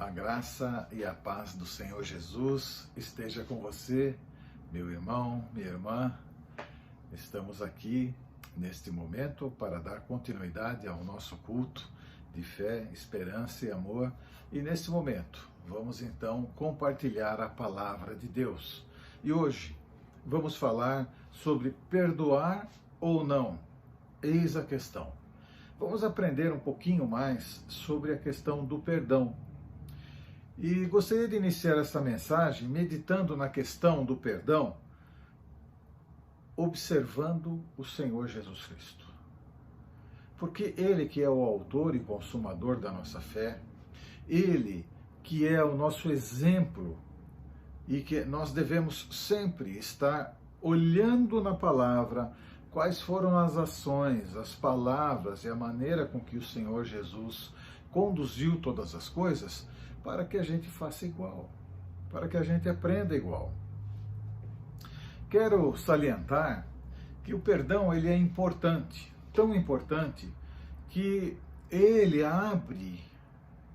A graça e a paz do Senhor Jesus esteja com você, meu irmão, minha irmã. Estamos aqui neste momento para dar continuidade ao nosso culto de fé, esperança e amor. E neste momento vamos então compartilhar a palavra de Deus. E hoje vamos falar sobre perdoar ou não. Eis a questão. Vamos aprender um pouquinho mais sobre a questão do perdão. E gostaria de iniciar esta mensagem meditando na questão do perdão, observando o Senhor Jesus Cristo. Porque Ele que é o autor e consumador da nossa fé, Ele que é o nosso exemplo e que nós devemos sempre estar olhando na palavra quais foram as ações, as palavras e a maneira com que o Senhor Jesus conduziu todas as coisas, para que a gente faça igual, para que a gente aprenda igual. Quero salientar que o perdão ele é importante, tão importante, que ele abre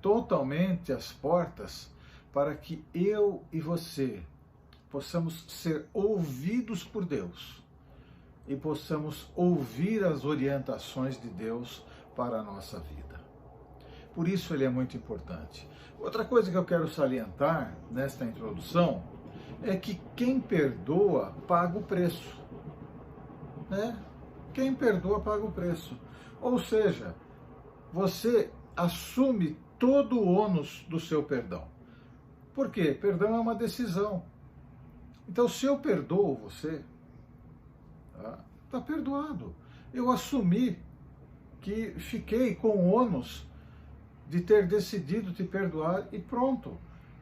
totalmente as portas para que eu e você possamos ser ouvidos por Deus e possamos ouvir as orientações de Deus para a nossa vida. Por isso ele é muito importante. Outra coisa que eu quero salientar nesta introdução é que quem perdoa paga o preço. Né? Quem perdoa paga o preço. Ou seja, você assume todo o ônus do seu perdão. Por quê? Perdão é uma decisão. Então, se eu perdoo você, tá perdoado. Eu assumi que fiquei com o ônus de ter decidido te perdoar e pronto.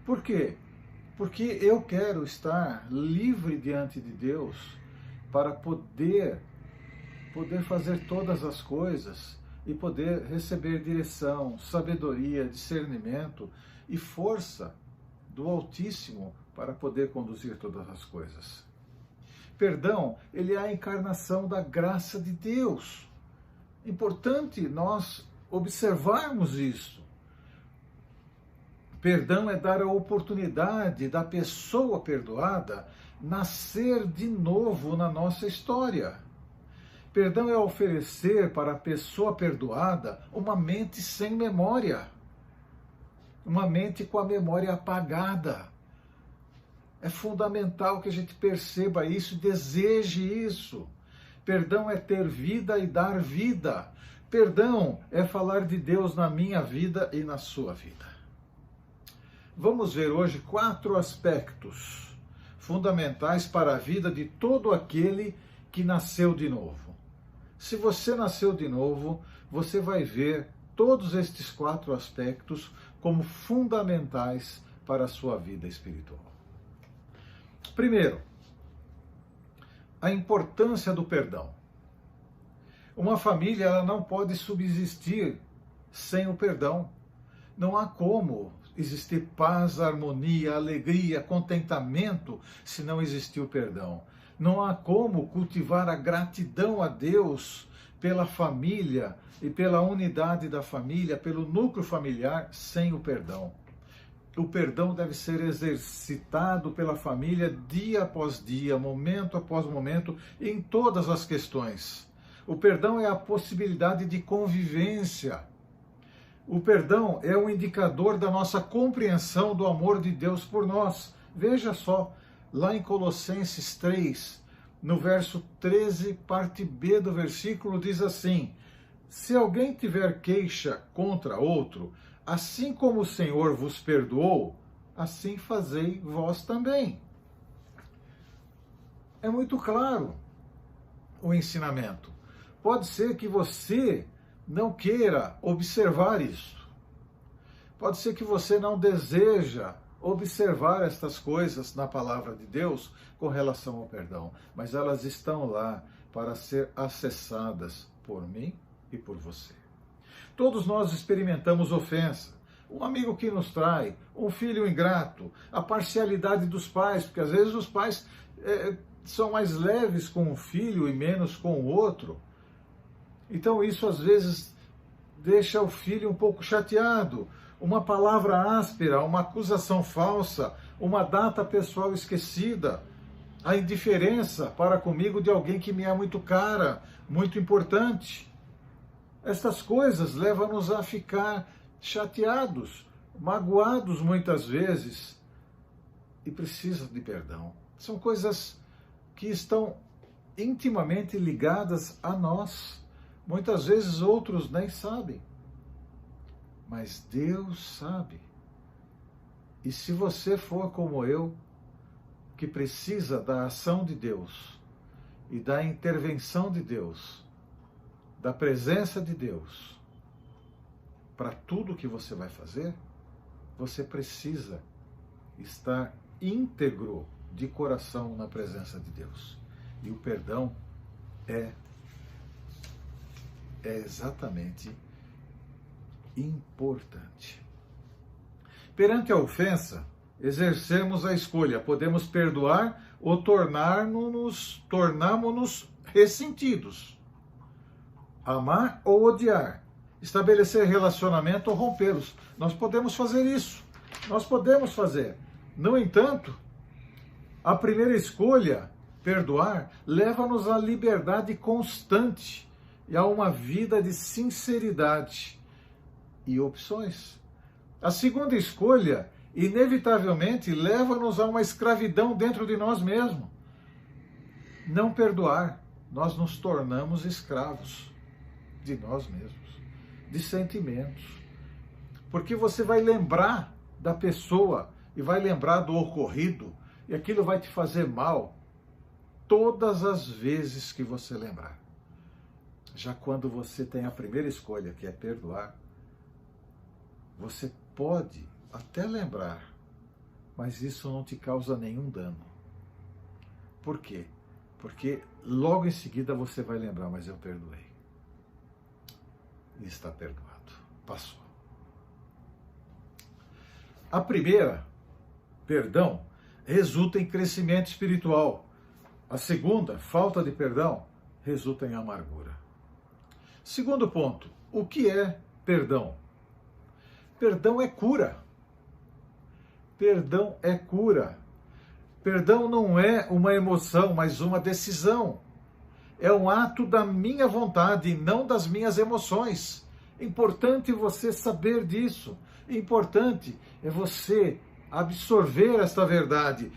Por quê? Porque eu quero estar livre diante de Deus para poder fazer todas as coisas e poder receber direção, sabedoria, discernimento e força do Altíssimo para poder conduzir todas as coisas. Perdão, ele é a encarnação da graça de Deus. Importante nós observarmos isso. Perdão é dar a oportunidade da pessoa perdoada nascer de novo na nossa história. Perdão é oferecer para a pessoa perdoada uma mente sem memória, uma mente com a memória apagada. É fundamental que a gente perceba isso, deseje isso. Perdão é ter vida e dar vida. Perdão é falar de Deus na minha vida e na sua vida. Vamos ver hoje 4 aspectos fundamentais para a vida de todo aquele que nasceu de novo. Se você nasceu de novo, você vai ver todos estes 4 aspectos como fundamentais para a sua vida espiritual. Primeiro, a importância do perdão. Uma família ela não pode subsistir sem o perdão. Não há como existir paz, harmonia, alegria, contentamento se não existir o perdão. Não há como cultivar a gratidão a Deus pela família e pela unidade da família, pelo núcleo familiar, sem o perdão. O perdão deve ser exercitado pela família dia após dia, momento após momento, em todas as questões. O perdão é a possibilidade de convivência. O perdão é um indicador da nossa compreensão do amor de Deus por nós. Veja só, lá em Colossenses 3, no verso 13, parte B do versículo, diz assim: se alguém tiver queixa contra outro, assim como o Senhor vos perdoou, assim fazei vós também. É muito claro o ensinamento. Pode ser que você não queira observar isso. Pode ser que você não deseja observar estas coisas na palavra de Deus com relação ao perdão, mas elas estão lá para ser acessadas por mim e por você. Todos nós experimentamos ofensa. Um amigo que nos trai, um filho ingrato, a parcialidade dos pais, porque às vezes os pais são mais leves com um filho e menos com o outro. Então isso às vezes deixa o filho um pouco chateado, uma palavra áspera, uma acusação falsa, uma data pessoal esquecida, a indiferença para comigo de alguém que me é muito cara, muito importante. Estas coisas levam-nos a ficar chateados, magoados muitas vezes, e precisam de perdão. São coisas que estão intimamente ligadas a nós. Muitas vezes outros nem sabem, mas Deus sabe. E se você for como eu, que precisa da ação de Deus e da intervenção de Deus, da presença de Deus, para tudo que você vai fazer, você precisa estar íntegro de coração na presença de Deus. E o perdão é exatamente importante. Perante a ofensa, exercemos a escolha. Podemos perdoar ou tornarmos-nos ressentidos. Amar ou odiar. Estabelecer relacionamento ou rompê-los. Nós podemos fazer isso. Nós podemos fazer. No entanto, a primeira escolha, perdoar, leva-nos à liberdade constante e a uma vida de sinceridade e opções. A segunda escolha, inevitavelmente, leva-nos a uma escravidão dentro de nós mesmos. Não perdoar, nós nos tornamos escravos de nós mesmos, de sentimentos. Porque você vai lembrar da pessoa e vai lembrar do ocorrido, e aquilo vai te fazer mal todas as vezes que você lembrar. Já quando você tem a primeira escolha, que é perdoar, você pode até lembrar, mas isso não te causa nenhum dano. Por quê? Porque logo em seguida você vai lembrar, mas eu perdoei. E está perdoado. Passou. A primeira, perdão, resulta em crescimento espiritual. A segunda, falta de perdão, resulta em amargura. Segundo ponto, o que é perdão? Perdão é cura. Perdão é cura. Perdão não é uma emoção, mas uma decisão. É um ato da minha vontade e não das minhas emoções. É importante você saber disso. É importante é você absorver esta verdade.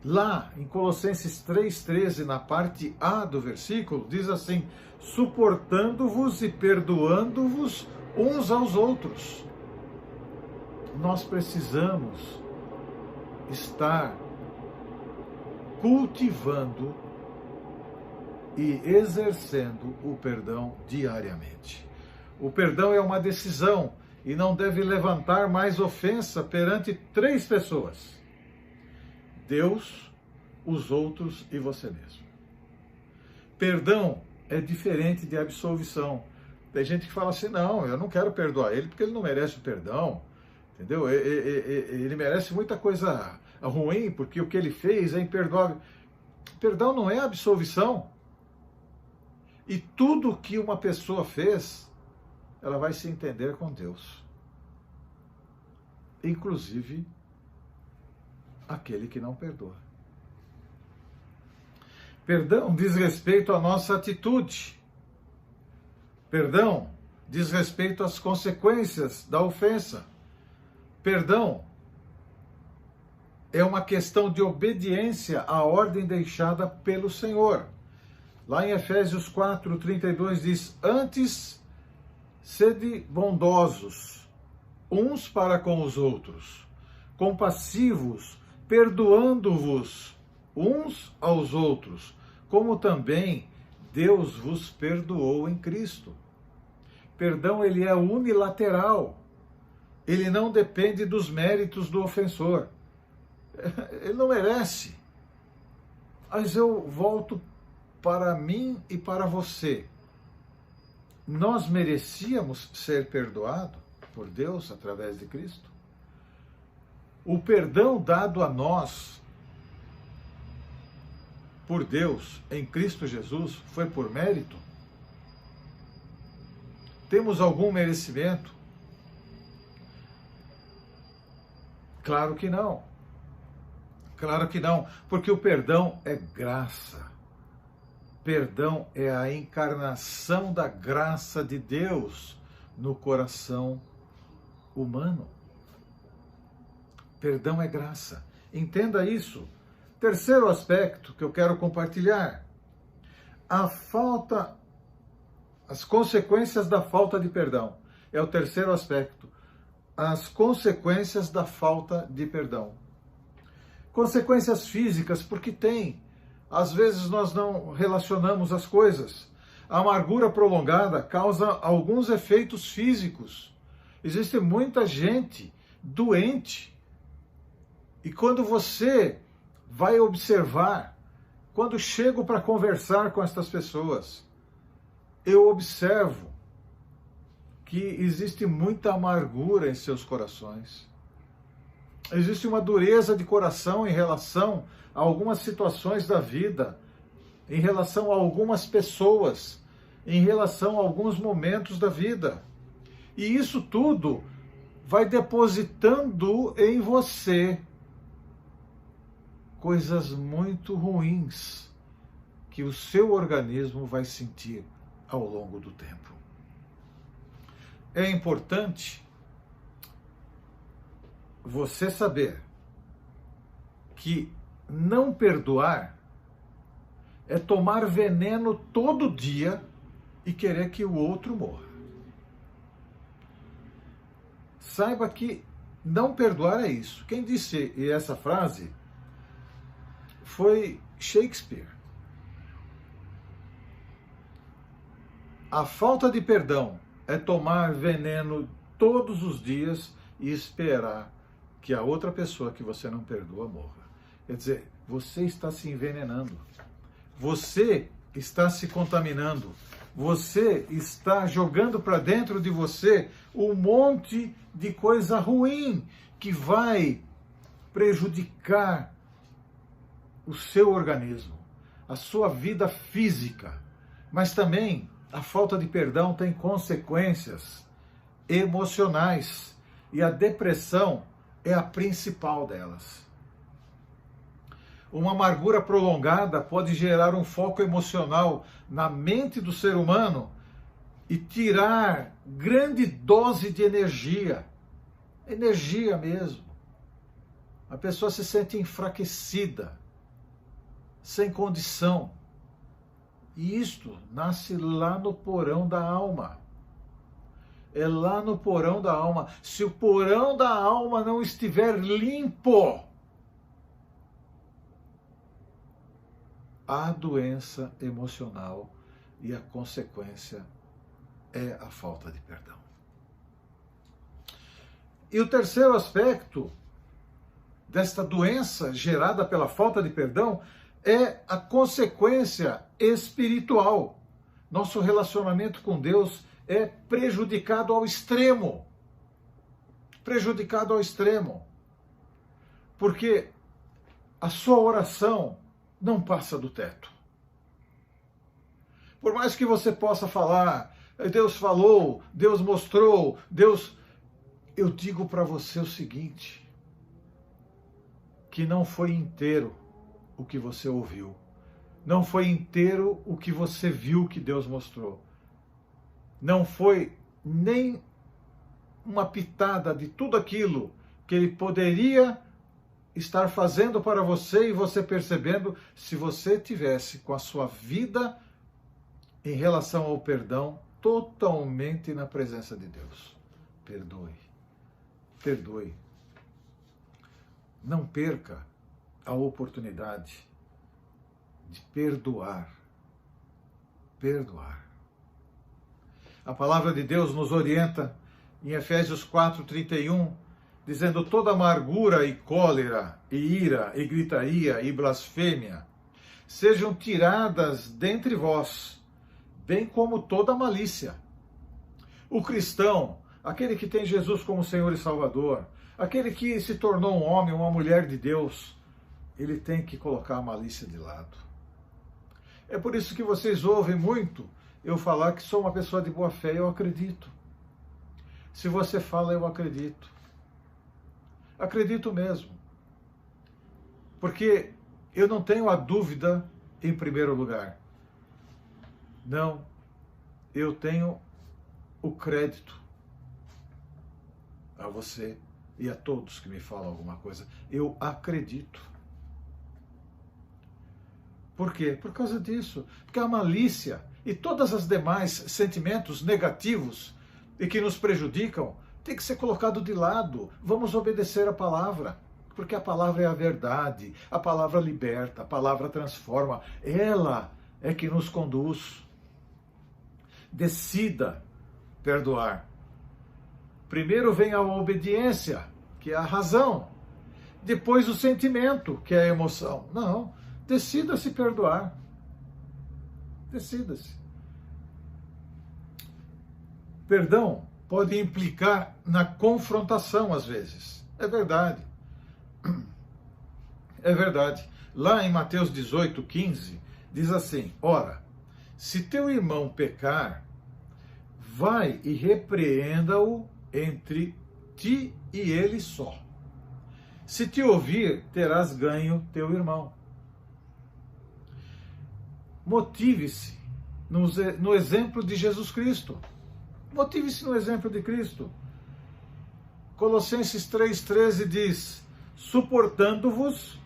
Lá em Colossenses 3,13, na parte A do versículo, diz assim: suportando-vos e perdoando-vos uns aos outros. Nós precisamos estar cultivando e exercendo o perdão diariamente. O perdão é uma decisão e não deve levantar mais ofensa perante 3 pessoas: Deus, os outros e você mesmo. Perdão é diferente de absolvição. Tem gente que fala assim: não, eu não quero perdoar ele porque ele não merece o perdão. Entendeu? Ele merece muita coisa ruim porque o que ele fez é imperdoável. Perdão não é absolvição. E tudo que uma pessoa fez, ela vai se entender com Deus. Inclusive aquele que não perdoa. Perdão diz respeito à nossa atitude. Perdão diz respeito às consequências da ofensa. Perdão é uma questão de obediência à ordem deixada pelo Senhor. Lá em Efésios 4:32 diz: antes, sede bondosos uns para com os outros, compassivos, perdoando-vos uns aos outros, como também Deus vos perdoou em Cristo. Perdão, ele é unilateral. Ele não depende dos méritos do ofensor. Ele não merece. Mas eu volto para mim e para você. Nós merecíamos ser perdoados por Deus através de Cristo? O perdão dado a nós por Deus em Cristo Jesus foi por mérito? Temos algum merecimento? Claro que não. Claro que não, porque o perdão é graça. Perdão é a encarnação da graça de Deus no coração humano. Perdão é graça. Entenda isso. Terceiro aspecto que eu quero compartilhar. As consequências da falta de perdão. É o terceiro aspecto. As consequências da falta de perdão. Consequências físicas, porque tem. Às vezes nós não relacionamos as coisas. A amargura prolongada causa alguns efeitos físicos. Existe muita gente doente. E quando você vai observar, quando chego para conversar com estas pessoas, eu observo que existe muita amargura em seus corações. Existe uma dureza de coração em relação a algumas situações da vida, em relação a algumas pessoas, em relação a alguns momentos da vida. E isso tudo vai depositando em você coisas muito ruins que o seu organismo vai sentir ao longo do tempo. É importante você saber que não perdoar é tomar veneno todo dia e querer que o outro morra. Saiba que não perdoar é isso. Quem disse essa frase foi Shakespeare. A falta de perdão é tomar veneno todos os dias e esperar que a outra pessoa que você não perdoa morra. Quer dizer, você está se envenenando. Você está se contaminando. Você está jogando para dentro de você um monte de coisa ruim que vai prejudicar o seu organismo, a sua vida física. Mas também a falta de perdão tem consequências emocionais e a depressão é a principal delas. Uma amargura prolongada pode gerar um foco emocional na mente do ser humano e tirar grande dose de energia. Energia mesmo. A pessoa se sente enfraquecida, sem condição. E isto nasce lá no porão da alma. É lá no porão da alma. Se o porão da alma não estiver limpo, há doença emocional e a consequência é a falta de perdão. E o terceiro aspecto desta doença gerada pela falta de perdão é a consequência espiritual. Nosso relacionamento com Deus é prejudicado ao extremo. Prejudicado ao extremo. Porque a sua oração não passa do teto. Por mais que você possa falar, Deus falou, Deus mostrou, Deus... Eu digo para você o seguinte, que não foi inteiro o que você ouviu. Não foi inteiro o que você viu que Deus mostrou. Não foi nem uma pitada de tudo aquilo que Ele poderia estar fazendo para você e você percebendo se você tivesse com a sua vida em relação ao perdão totalmente na presença de Deus. Perdoe. Perdoe. Não perca a oportunidade de perdoar. Perdoar. A palavra de Deus nos orienta em Efésios 4:31, dizendo: toda amargura e cólera, e ira, e gritaria, e blasfêmia, sejam tiradas dentre vós, bem como toda malícia. O cristão, aquele que tem Jesus como Senhor e Salvador, aquele que se tornou um homem, uma mulher de Deus, ele tem que colocar a malícia de lado. É por isso que vocês ouvem muito eu falar que sou uma pessoa de boa fé. Eu acredito. Se você fala, eu acredito. Acredito mesmo. Porque eu não tenho a dúvida em primeiro lugar. Não, eu tenho o crédito a você e a todos que me falam alguma coisa. Eu acredito. Por quê? Por causa disso. Porque a malícia e todas as demais sentimentos negativos e que nos prejudicam tem que ser colocado de lado. Vamos obedecer a palavra. Porque a palavra é a verdade, a palavra liberta, a palavra transforma. Ela é que nos conduz. Decida perdoar. Primeiro vem a obediência, que é a razão. Depois o sentimento, que é a emoção. Não, decida-se perdoar. Decida-se. Perdão pode implicar na confrontação às vezes. É verdade. É verdade. Lá em Mateus 18:15, diz assim: ora, se teu irmão pecar, vai e repreenda-o entre ti e ele só. Se te ouvir, terás ganho teu irmão. Motive-se no exemplo de Jesus Cristo. Motive-se no exemplo de Cristo. Colossenses 3,13 diz: suportando-vos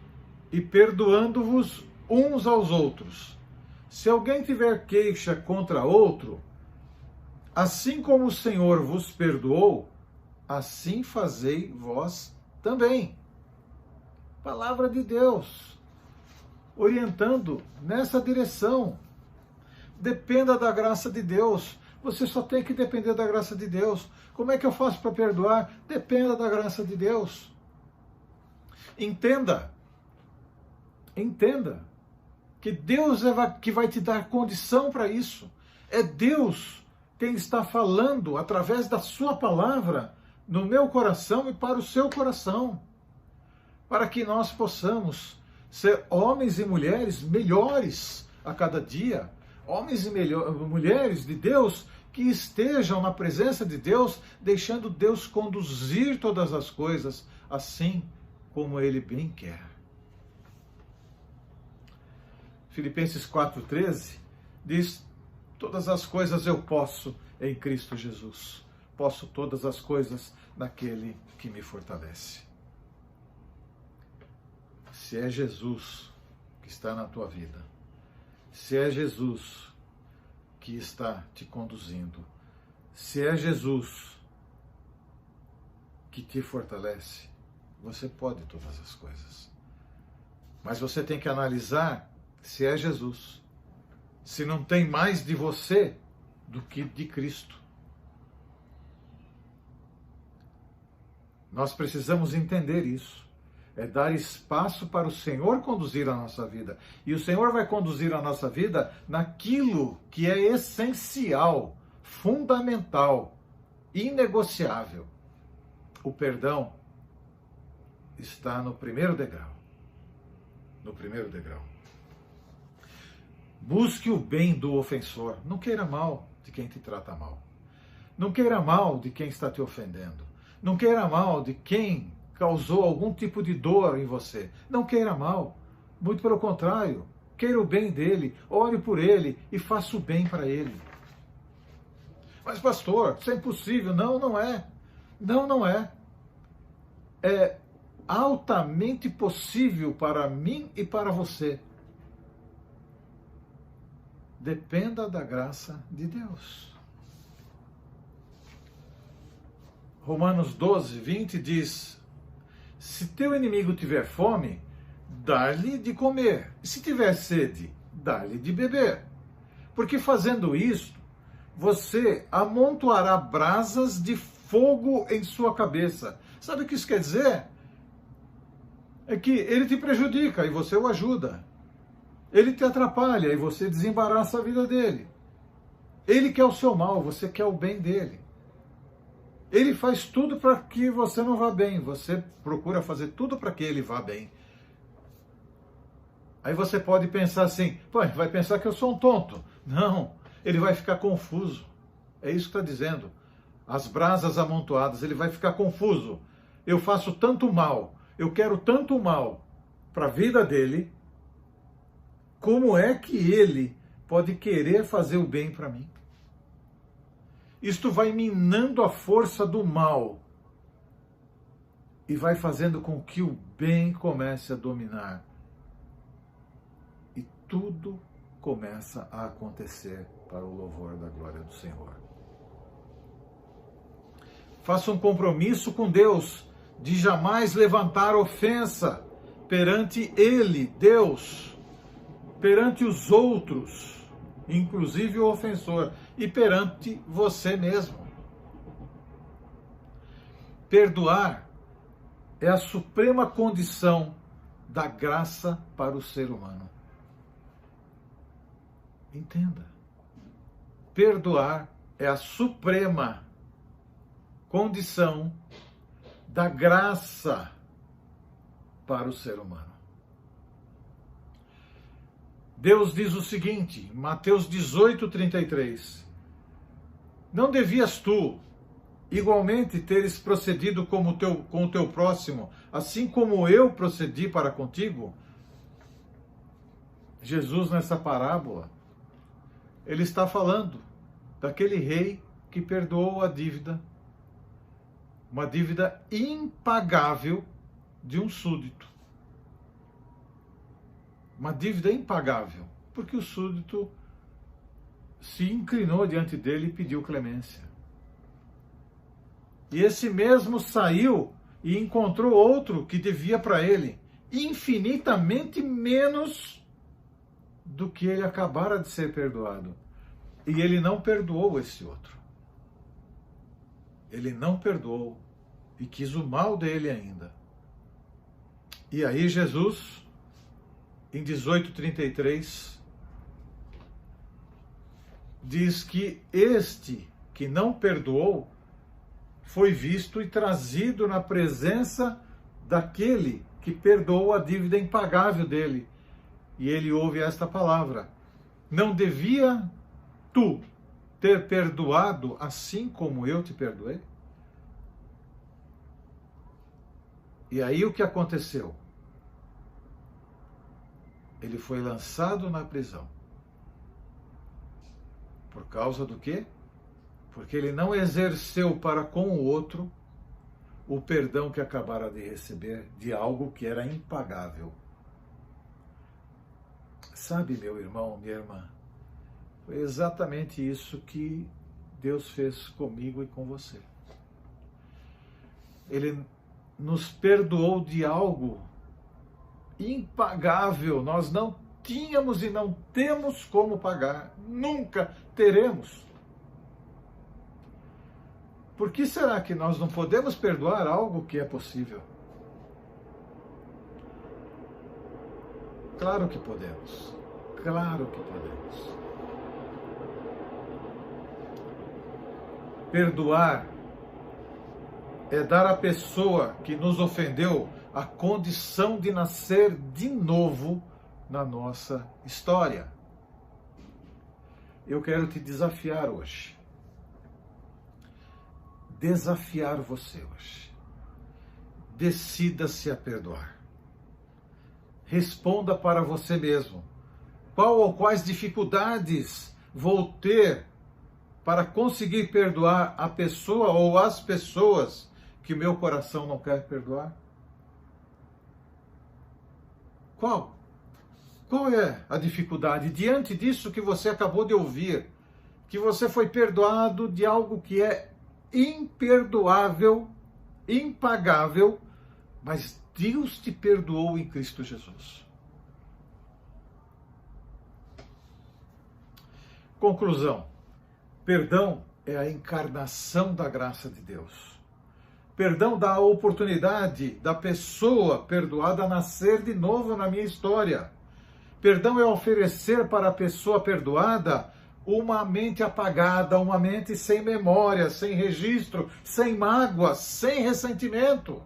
e perdoando-vos uns aos outros. Se alguém tiver queixa contra outro, assim como o Senhor vos perdoou, assim fazei vós também. Palavra de Deus, orientando nessa direção. Dependa da graça de Deus. Você só tem que depender da graça de Deus. Como é que eu faço para perdoar? Dependa da graça de Deus. Entenda que Deus é que vai te dar condição para isso. É Deus quem está falando através da sua palavra no meu coração e para o seu coração, para que nós possamos ser homens e mulheres melhores a cada dia, homens e mulheres de Deus que estejam na presença de Deus, deixando Deus conduzir todas as coisas assim como Ele bem quer. Filipenses 4,13 diz: todas as coisas eu posso em Cristo Jesus. Posso todas as coisas naquele que me fortalece. Se é Jesus que está na tua vida, se é Jesus que está te conduzindo, se é Jesus que te fortalece, você pode todas as coisas. Mas você tem que analisar se é Jesus, se não tem mais de você do que de Cristo. Nós precisamos entender isso. É dar espaço para o Senhor conduzir a nossa vida. E o Senhor vai conduzir a nossa vida naquilo que é essencial, fundamental, inegociável. O perdão está no primeiro degrau. No primeiro degrau. Busque o bem do ofensor. Não queira mal de quem te trata mal. Não queira mal de quem está te ofendendo. Não queira mal de quem causou algum tipo de dor em você. Não queira mal. Muito pelo contrário. Queira o bem dele, ore por ele e faça o bem para ele. Mas pastor, isso é impossível. Não, não é. Não, não é. É altamente possível para mim e para você. Dependa da graça de Deus. Romanos 12:20 diz: se teu inimigo tiver fome, dá-lhe de comer. E se tiver sede, dá-lhe de beber. Porque fazendo isso, você amontoará brasas de fogo em sua cabeça. Sabe o que isso quer dizer? É que ele te prejudica e você o ajuda. Ele te atrapalha e você desembaraça a vida dele. Ele quer o seu mal, você quer o bem dele. Ele faz tudo para que você não vá bem. Você procura fazer tudo para que ele vá bem. Aí você pode pensar assim, pô, vai pensar que eu sou um tonto. Não, ele vai ficar confuso. É isso que está dizendo. As brasas amontoadas, ele vai ficar confuso. eu faço tanto mal, eu quero tanto mal para a vida dele, como é que ele pode querer fazer o bem para mim? Isto vai minando a força do mal e vai fazendo com que o bem comece a dominar. E tudo começa a acontecer para o louvor da glória do Senhor. Faça um compromisso com Deus de jamais levantar ofensa perante Ele, Deus, perante os outros, inclusive o ofensor, e perante você mesmo. Perdoar é a suprema condição da graça para o ser humano. Entenda. Perdoar é a suprema condição da graça para o ser humano. Deus diz o seguinte, Mateus 18:33, não devias tu igualmente teres procedido com o teu próximo, assim como eu procedi para contigo? Jesus, nessa parábola, ele está falando daquele rei que perdoou a dívida, uma dívida impagável de um súdito. Uma dívida impagável, porque o súdito se inclinou diante dele e pediu clemência. E esse mesmo saiu e encontrou outro que devia para ele infinitamente menos do que ele acabara de ser perdoado. E ele não perdoou esse outro. Ele não perdoou e quis o mal dele ainda. E aí Jesus, em 18:33, diz que este que não perdoou foi visto e trazido na presença daquele que perdoou a dívida impagável dele. E ele ouve esta palavra: não devia tu ter perdoado assim como eu te perdoei? E aí o que aconteceu? Ele foi lançado na prisão. Por causa do quê? Porque ele não exerceu para com o outro o perdão que acabara de receber de algo que era impagável. Sabe, meu irmão, minha irmã, foi exatamente isso que Deus fez comigo e com você. Ele nos perdoou de algo impagável. Nós não tínhamos e não temos como pagar. Nunca teremos. Por que será que nós não podemos perdoar algo que é possível? Claro que podemos. Claro que podemos. Perdoar é dar à pessoa que nos ofendeu a condição de nascer de novo na nossa história. Eu quero te desafiar hoje. Desafiar você hoje. Decida-se a perdoar. Responda para você mesmo. Qual ou quais dificuldades vou ter para conseguir perdoar a pessoa ou as pessoas que o meu coração não quer perdoar? Qual? Qual é a dificuldade diante disso que você acabou de ouvir? Que você foi perdoado de algo que é imperdoável, impagável, mas Deus te perdoou em Cristo Jesus. Conclusão. Perdão é a encarnação da graça de Deus. Perdão dá a oportunidade da pessoa perdoada nascer de novo na minha história. Perdão é oferecer para a pessoa perdoada uma mente apagada, uma mente sem memória, sem registro, sem mágoa, sem ressentimento.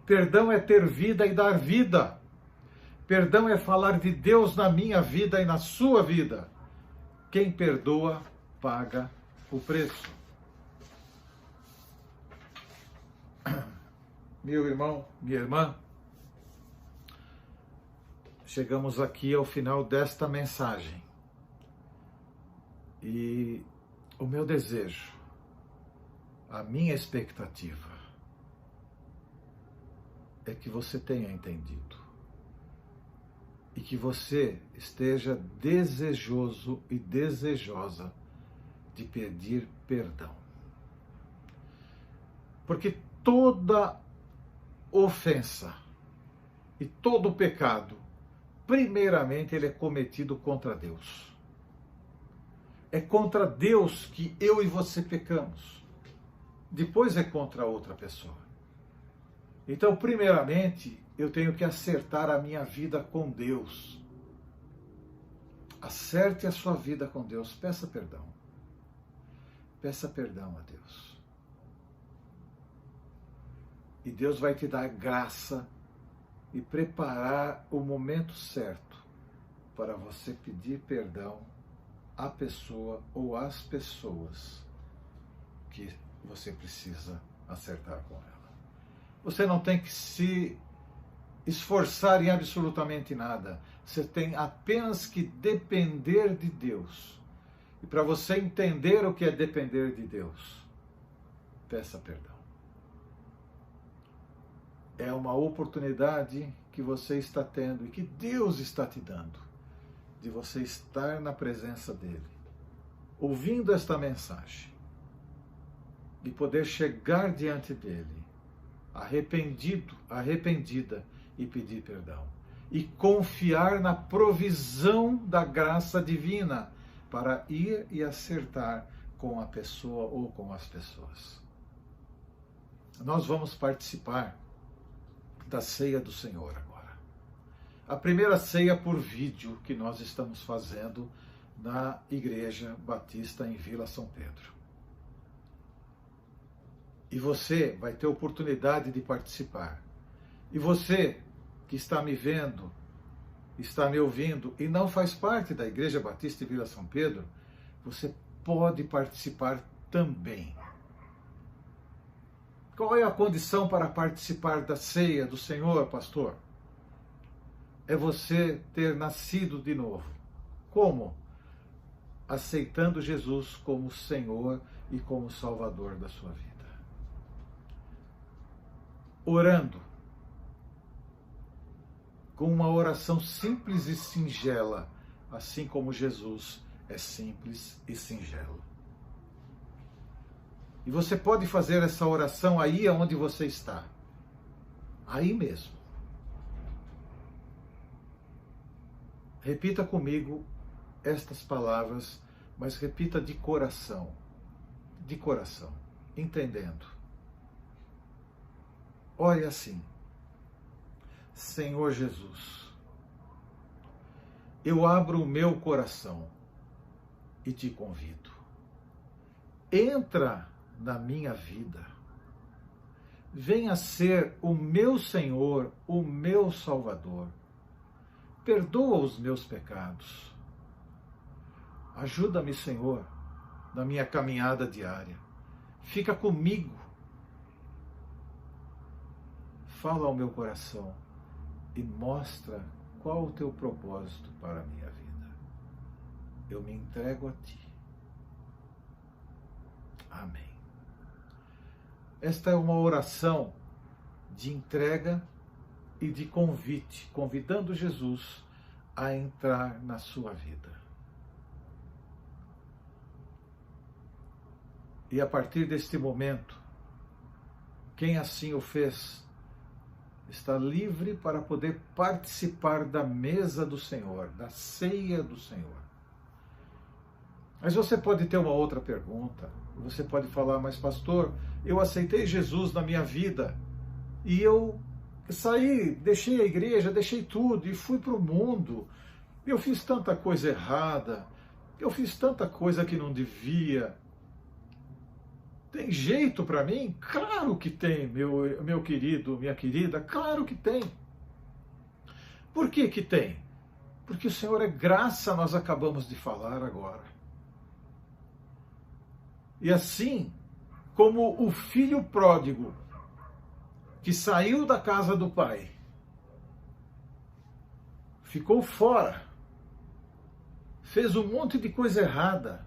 Perdão é ter vida e dar vida. Perdão é falar de Deus na minha vida e na sua vida. Quem perdoa, paga o preço. Meu irmão, minha irmã, chegamos aqui ao final desta mensagem. E o meu desejo, a minha expectativa, é que você tenha entendido e que você esteja desejoso e desejosa de pedir perdão. Porque toda ofensa e todo pecado, primeiramente, ele é cometido contra Deus. É contra Deus que eu e você pecamos. Depois é contra outra pessoa. Então, primeiramente, eu tenho que acertar a minha vida com Deus. Acerte a sua vida com Deus. Peça perdão. Peça perdão a Deus. E Deus vai te dar graça e preparar o momento certo para você pedir perdão à pessoa ou às pessoas que você precisa acertar com ela. Você não tem que se esforçar em absolutamente nada. Você tem apenas que depender de Deus. E para você entender o que é depender de Deus, peça perdão. É uma oportunidade que você está tendo e que Deus está te dando, de você estar na presença dEle, ouvindo esta mensagem, e poder chegar diante dEle, arrependido, arrependida, e pedir perdão. E confiar na provisão da graça divina para ir e acertar com a pessoa ou com as pessoas. Nós vamos participar da ceia do Senhor agora. A primeira ceia por vídeo que nós estamos fazendo na Igreja Batista em Vila São Pedro. E você vai ter oportunidade de participar. E você que está me vendo, está me ouvindo e não faz parte da Igreja Batista em Vila São Pedro, você pode participar também. Qual é a condição para participar da ceia do Senhor, pastor? É você ter nascido de novo. Como? Aceitando Jesus como Senhor e como Salvador da sua vida. Orando, com uma oração simples e singela, assim como Jesus é simples e singelo. E você pode fazer essa oração aí onde você está. Aí mesmo. Repita comigo estas palavras, mas repita de coração, entendendo. Olha assim: Senhor Jesus, eu abro o meu coração e te convido. Entra na minha vida. Venha ser o meu Senhor, o meu Salvador. Perdoa os meus pecados. Ajuda-me, Senhor, na minha caminhada diária. Fica comigo. Fala ao meu coração e mostra qual o teu propósito para a minha vida. Eu me entrego a ti. Amém. Esta é uma oração de entrega e de convite, convidando Jesus a entrar na sua vida. E a partir deste momento, quem assim o fez, está livre para poder participar da mesa do Senhor, da ceia do Senhor. Mas você pode ter uma outra pergunta. Você pode falar: mas pastor, eu aceitei Jesus na minha vida e eu saí, deixei a igreja, deixei tudo e fui para o mundo. Eu fiz tanta coisa errada, eu fiz tanta coisa que não devia. Tem jeito para mim? Claro que tem, meu querido, minha querida, claro que tem. Por que que tem? Porque o Senhor é graça, nós acabamos de falar agora. E assim como o filho pródigo que saiu da casa do pai, ficou fora, fez um monte de coisa errada,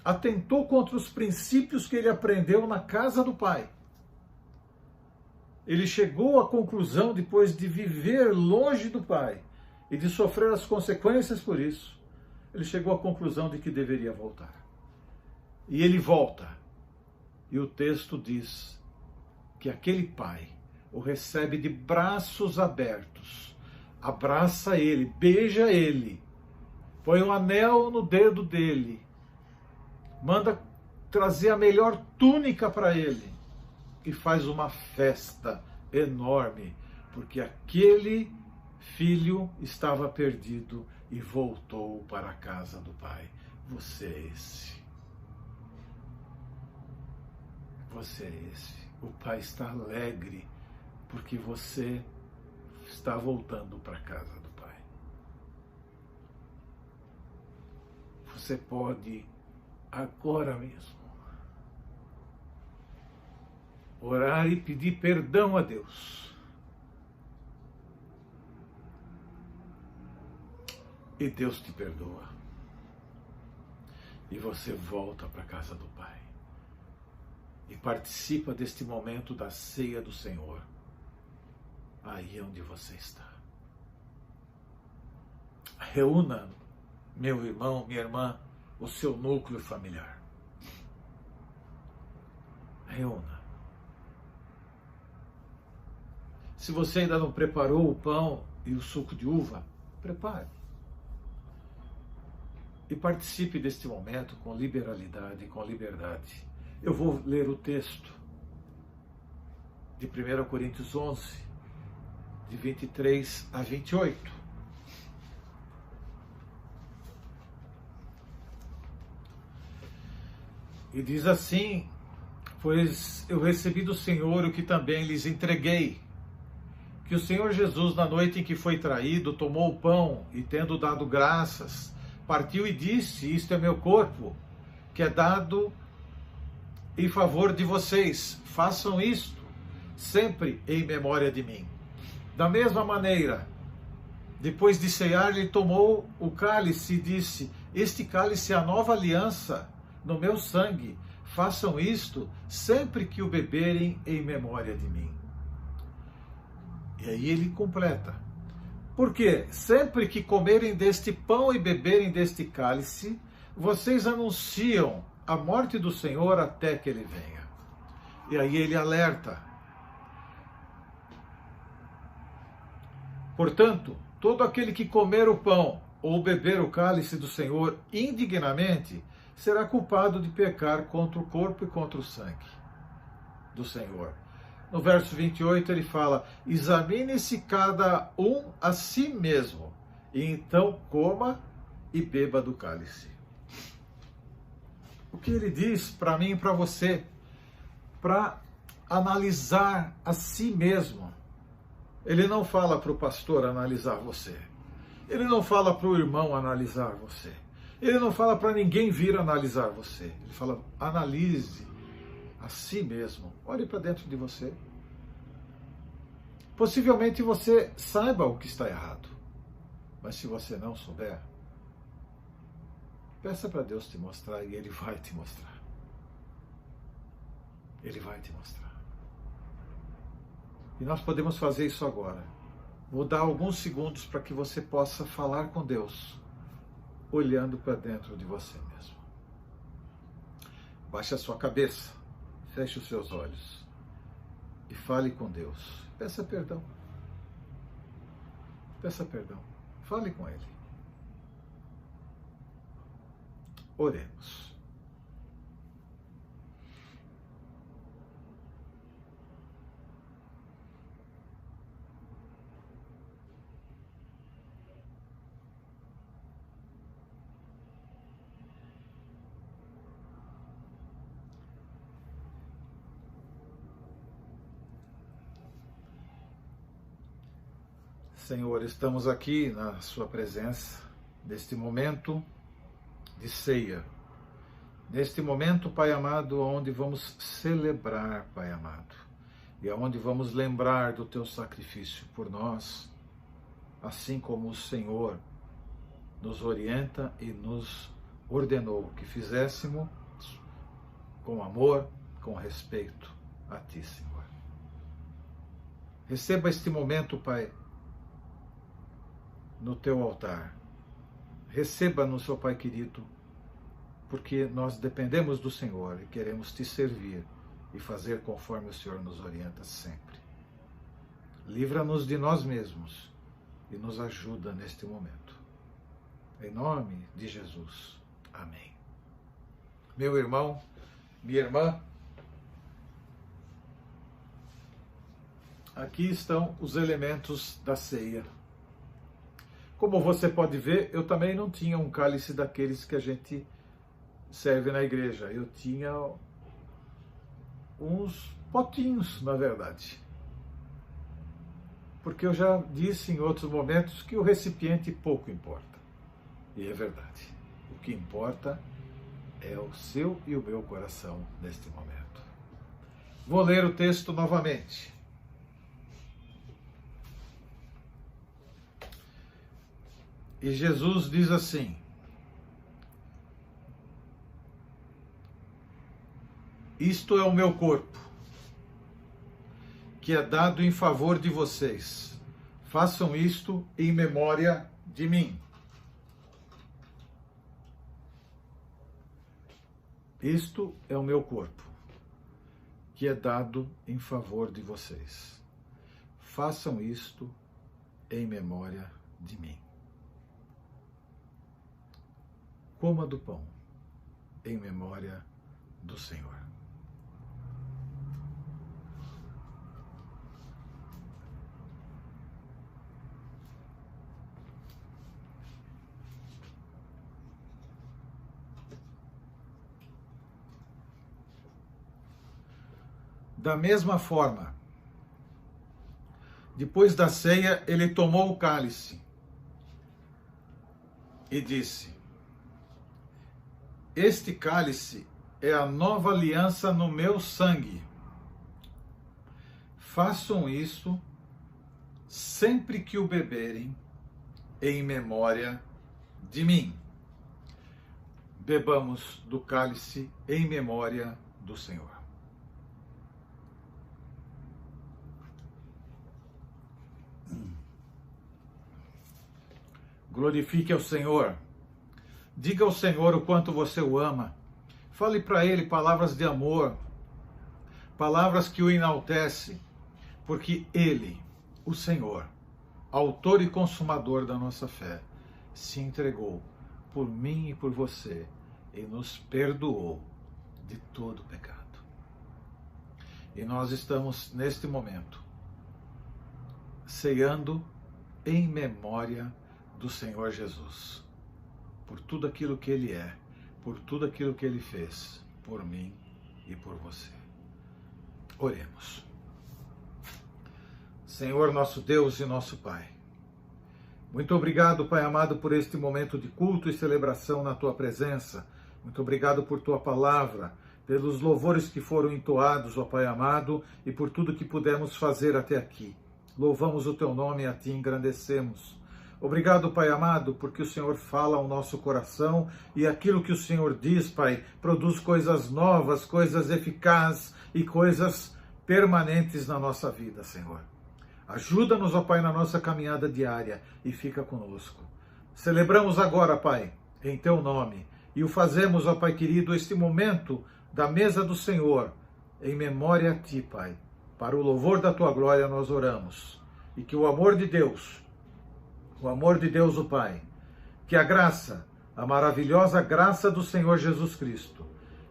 atentou contra os princípios que ele aprendeu na casa do pai. Ele chegou à conclusão, depois de viver longe do pai e de sofrer as consequências por isso, ele chegou à conclusão de que deveria voltar. E ele volta. E o texto diz que aquele pai o recebe de braços abertos, abraça ele, beija ele, põe um anel no dedo dele, manda trazer a melhor túnica para ele e faz uma festa enorme, porque aquele filho estava perdido e voltou para a casa do pai. Você é esse. Você é esse. O pai está alegre porque você está voltando para a casa do pai. Você pode agora mesmo orar e pedir perdão a Deus. E Deus te perdoa. E você volta para a casa do Pai. E participa deste momento da ceia do Senhor. Aí onde você está. Reúna, meu irmão, minha irmã, o seu núcleo familiar. Reúna. Se você ainda não preparou o pão e o suco de uva, prepare. E participe deste momento com liberalidade, com liberdade. Eu vou ler o texto de 1 Coríntios 11, de 23 a 28. E diz assim: pois eu recebi do Senhor o que também lhes entreguei, que o Senhor Jesus, na noite em que foi traído, tomou o pão e, tendo dado graças, partiu e disse: isto é meu corpo, que é dado em favor de vocês. Façam isto sempre em memória de mim. Da mesma maneira, depois de cear, ele tomou o cálice e disse: este cálice é a nova aliança no meu sangue. Façam isto sempre que o beberem em memória de mim. E aí ele completa: porque sempre que comerem deste pão e beberem deste cálice, vocês anunciam a morte do Senhor até que ele venha. E aí ele alerta: portanto, todo aquele que comer o pão ou beber o cálice do Senhor indignamente será culpado de pecar contra o corpo e contra o sangue do Senhor. No verso 28 ele fala: examine-se cada um a si mesmo, e então coma e beba do cálice. O que ele diz para mim e para você? Para analisar a si mesmo. Ele não fala para o pastor analisar você. Ele não fala para o irmão analisar você. Ele não fala para ninguém vir analisar você. Ele fala: analise a si mesmo. Olhe para dentro de você. Possivelmente você saiba o que está errado. Mas se você não souber, peça para Deus te mostrar e Ele vai te mostrar. Ele vai te mostrar. E nós podemos fazer isso agora. Vou dar alguns segundos para que você possa falar com Deus, olhando para dentro de você mesmo. Baixe a sua cabeça, feche os seus olhos e fale com Deus. Peça perdão. Peça perdão. Fale com Ele. Oremos. Senhor, estamos aqui na sua presença, neste momento de ceia, neste momento, Pai amado, onde vamos celebrar, Pai amado, e aonde vamos lembrar do teu sacrifício por nós, assim como o Senhor nos orienta e nos ordenou que fizéssemos com amor, com respeito a ti, Senhor. Receba este momento, Pai, no teu altar. Receba-nos, ó Pai querido, porque nós dependemos do Senhor e queremos te servir e fazer conforme o Senhor nos orienta sempre. Livra-nos de nós mesmos e nos ajuda neste momento. Em nome de Jesus. Amém. Meu irmão, minha irmã, aqui estão os elementos da ceia. Como você pode ver, eu também não tinha um cálice daqueles que a gente serve na igreja. Eu tinha uns potinhos, na verdade. Porque eu já disse em outros momentos que o recipiente pouco importa. E é verdade. O que importa é o seu e o meu coração neste momento. Vou ler o texto novamente. E Jesus diz assim: isto é o meu corpo, que é dado em favor de vocês. Façam isto em memória de mim. Isto é o meu corpo, que é dado em favor de vocês. Façam isto em memória de mim. Coma do pão, em memória do Senhor. Da mesma forma, depois da ceia, ele tomou o cálice e disse: este cálice é a nova aliança no meu sangue. Façam isso sempre que o beberem, em memória de mim. Bebamos do cálice em memória do Senhor. Glorifique ao Senhor. Diga ao Senhor o quanto você o ama. Fale para Ele palavras de amor, palavras que o enaltecem, porque Ele, o Senhor, autor e consumador da nossa fé, se entregou por mim e por você e nos perdoou de todo pecado. E nós estamos, neste momento, ceando em memória do Senhor Jesus, por tudo aquilo que Ele é, por tudo aquilo que Ele fez, por mim e por você. Oremos. Senhor, nosso Deus e nosso Pai, muito obrigado, Pai amado, por este momento de culto e celebração na Tua presença. Muito obrigado por Tua palavra, pelos louvores que foram entoados, ó Pai amado, e por tudo que pudemos fazer até aqui. Louvamos o Teu nome e a Ti engrandecemos. Obrigado, Pai amado, porque o Senhor fala ao nosso coração e aquilo que o Senhor diz, Pai, produz coisas novas, coisas eficazes e coisas permanentes na nossa vida, Senhor. Ajuda-nos, ó Pai, na nossa caminhada diária e fica conosco. Celebramos agora, Pai, em Teu nome e o fazemos, ó Pai querido, este momento da mesa do Senhor, em memória a Ti, Pai. Para o louvor da Tua glória nós oramos e que o amor de Deus, o Pai, que a graça, a maravilhosa graça do Senhor Jesus Cristo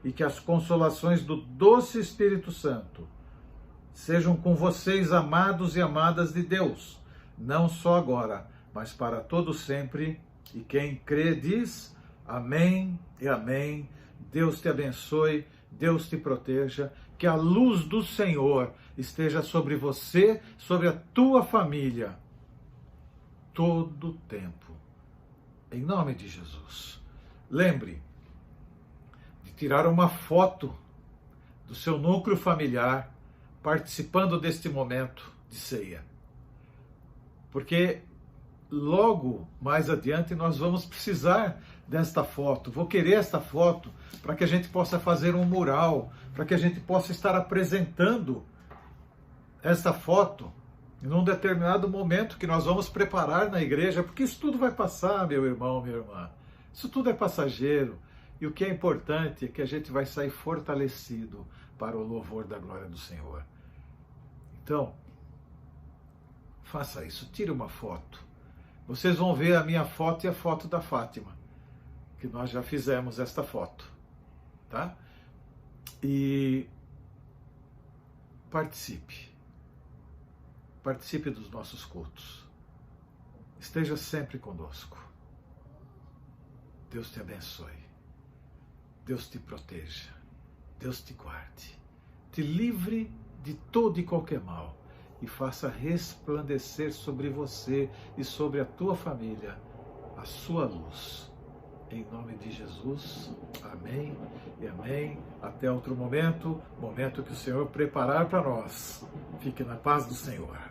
e que as consolações do doce Espírito Santo sejam com vocês, amados e amadas de Deus, não só agora, mas para todo sempre. E quem crê diz amém e amém. Deus te abençoe, Deus te proteja, que a luz do Senhor esteja sobre você, sobre a tua família, todo o tempo, em nome de Jesus. Lembre de tirar uma foto do seu núcleo familiar, participando deste momento de ceia. Porque logo mais adiante nós vamos precisar desta foto. Vou querer esta foto para que a gente possa fazer um mural, para que a gente possa estar apresentando esta foto num determinado momento que nós vamos preparar na igreja, porque isso tudo vai passar, meu irmão, minha irmã. Isso tudo é passageiro. E o que é importante é que a gente vai sair fortalecido para o louvor da glória do Senhor. Então, faça isso, tire uma foto. Vocês vão ver a minha foto e a foto da Fátima, que nós já fizemos esta foto, tá? E participe. Participe dos nossos cultos. Esteja sempre conosco. Deus te abençoe. Deus te proteja. Deus te guarde. Te livre de todo e qualquer mal e faça resplandecer sobre você e sobre a tua família a sua luz. Em nome de Jesus. Amém e amém. Até outro momento que o Senhor preparar para nós. Fique na paz do Senhor.